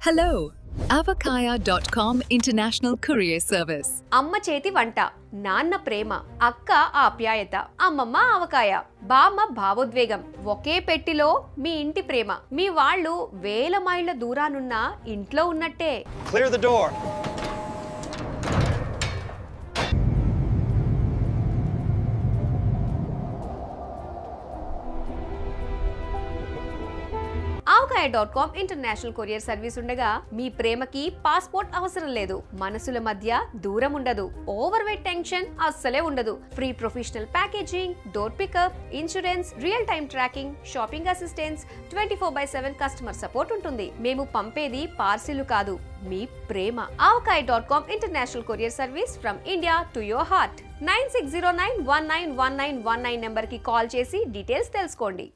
Hello, avakaya.com International Courier Service. అమ్మ చేతి వంట, నాన్న ప్రేమ, అక్క ఆప్యాయత, అమ్మమ్మ ఆవకాయ, బామ్మ భావోద్వేగం. ఒకే పెట్టిలో మీ ఇంటి ప్రేమ. మీ వాళ్ళు వేల మైళ్ళ దూరానున్న ఇంట్లో ఉన్నట్టే. Clear the door. avakaya.com international courier service ఉండగా మీ ప్రేమకి పాస్పోర్ట్ అవసరం లేదు. మనసుల మధ్య దూరం ఉండదు. ఓవర్ వెయిట్ టెన్షన్ అస్సలే ఉండదు. Free professional packaging, door pickup, insurance, real time tracking, shopping assistance, 24/7 customer support ఉంటుంది. మేము పంపేది పార్సిల్ కాదు, మీ ప్రేమ. avakaya.com international courier service from India to your heart. 9609191919 number కి కాల్ చేసి డీటెయిల్స్ తెలుసుకోండి.